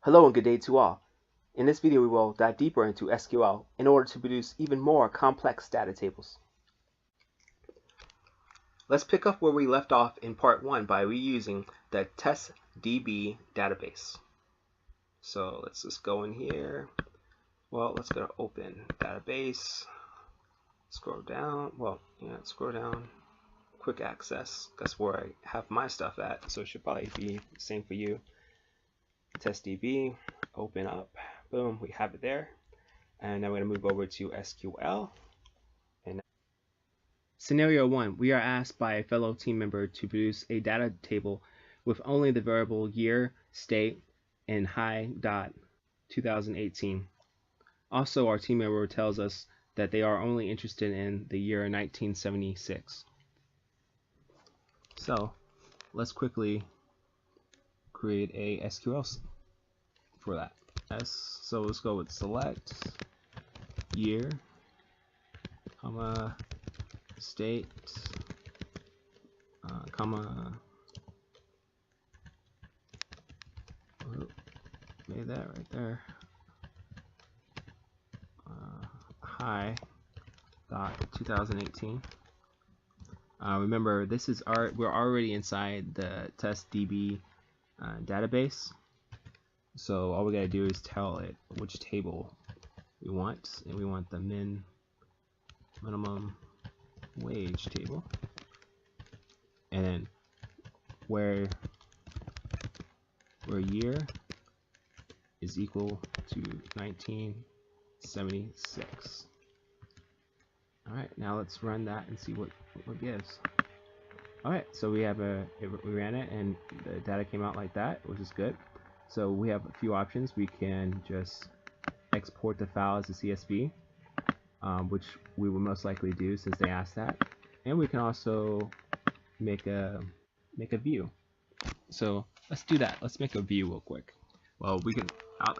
Hello and good day to all. In this video we will dive deeper into SQL in order to produce even more complex data tables. Let's pick up where we left off in part 1 by reusing the testDB database. So let's just go in here. Well, let's go to open database. Scroll down. Scroll down. Quick access. That's where I have my stuff at. So it should probably be the same for you. TestDB, open up, boom, we have it there. And now we're going to move over to SQL. And Scenario 1, we are asked by a fellow team member to produce a data table with only the variable year, state, and high.2018. Also, our team member tells us that they are only interested in the year 1976. So let's quickly create a SQL for that. So let's go with select year, comma, state, comma, made that right there, high dot 2018. Remember, this is we're already inside the testDB database, so all we gotta do is tell it which table we want, and we want the minimum wage table, and then where year is equal to 1976. Alright, now let's run that and see what gives. Alright, so we ran it and the data came out like that, which is good. So we have a few options. We can just export the file as a CSV, which we will most likely do since they asked that. And we can also make a view. So let's do that. Let's make a view real quick. Well,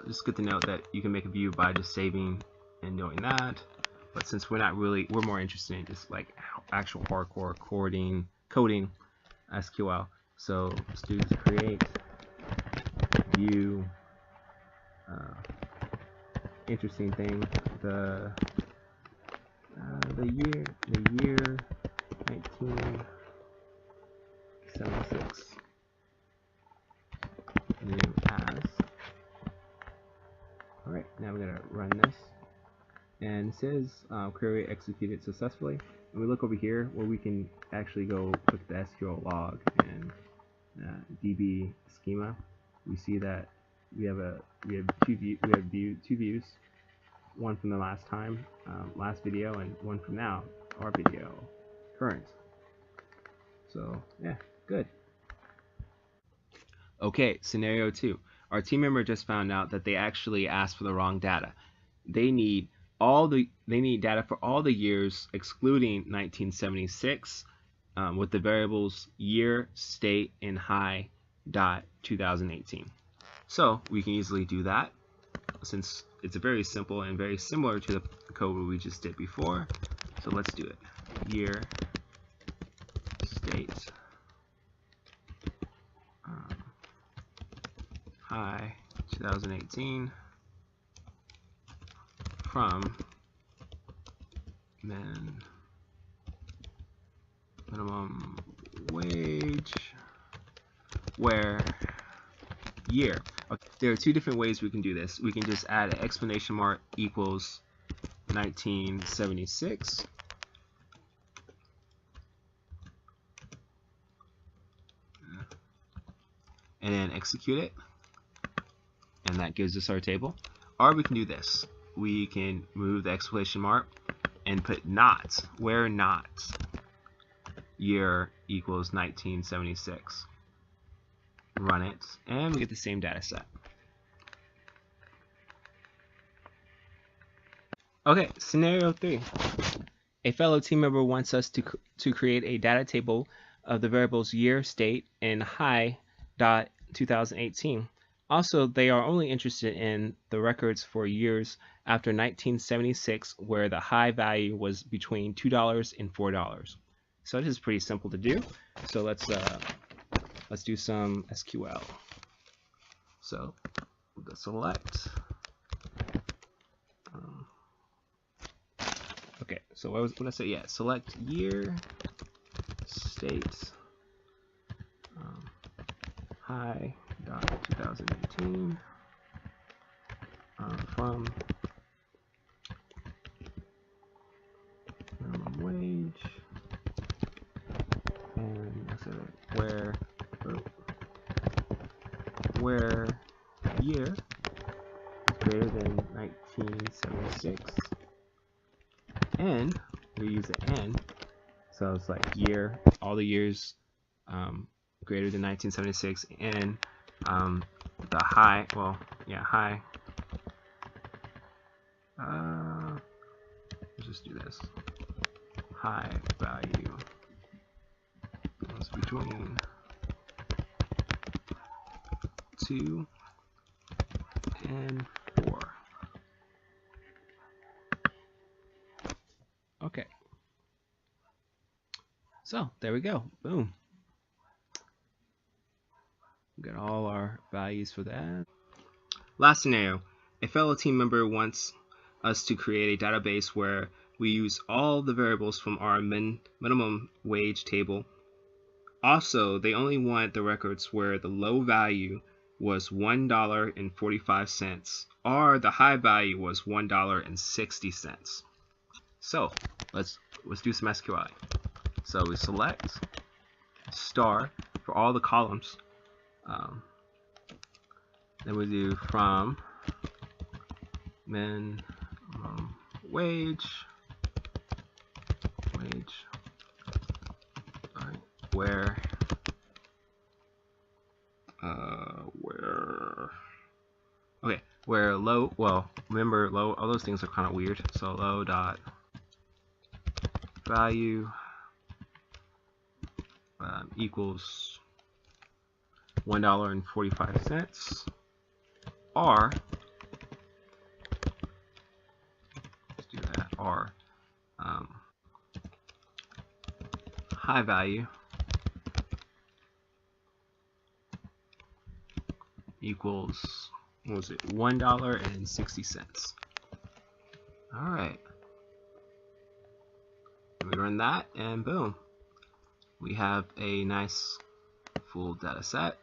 it's good to note that you can make a view by just saving and knowing that. But since we're more interested in just like actual hardcore coding SQL. So let's do create view. Interesting thing, the year 1976 new as. All right, now we're gonna run this. And it says query executed successfully. And we look over here where we can actually go click the SQL log and DB schema. We see that we have two views, one from the last video, and one from now, our video, current. So yeah, good. Okay, scenario 2. Our team member just found out that they actually asked for the wrong data. They need data for all the years excluding 1976 with the variables year, state, and high.2018. So we can easily do that since it's very simple and very similar to the code we just did before. So let's do it. Year, state, high 2018 from minimum wage where year. Okay, there are two different ways we can do this. We can just add an exclamation mark equals 1976 and then execute it, and that gives us our table. Or we can do this. We can remove the exclamation mark and put not, where not year equals 1976. Run it, and we get the same data set. Okay, scenario 3. A fellow team member wants us to create a data table of the variables year, state, and high.2018. Also, they are only interested in the records for years after 1976 where the high value was between $2 and $4. So this is pretty simple to do. So let's do some SQL. So the select. Okay, so what did I say? Yeah, select year, state, high dot 2018 from minimum wage, and I said where year is greater than 1976, and we use the n, so it's like year, all the years greater than 1976, and the high, well, yeah, high, let's just do this, high value is between 2 and 4. Okay. So there we go. Boom. We got all our values for that. Last scenario. A fellow team member wants us to create a database where we use all the variables from our minimum wage table. Also, they only want the records where the low value was $1.45 or the high value was $1.60. So let's do some SQLite. So we select star for all the columns. Then we do from minimum wage, where low, well, remember low, all those things are kind of weird, so low dot value equals $1.45, or let's do that, or high value equals, what was it, $1.60. All right, we run that, and boom, we have a nice full data set.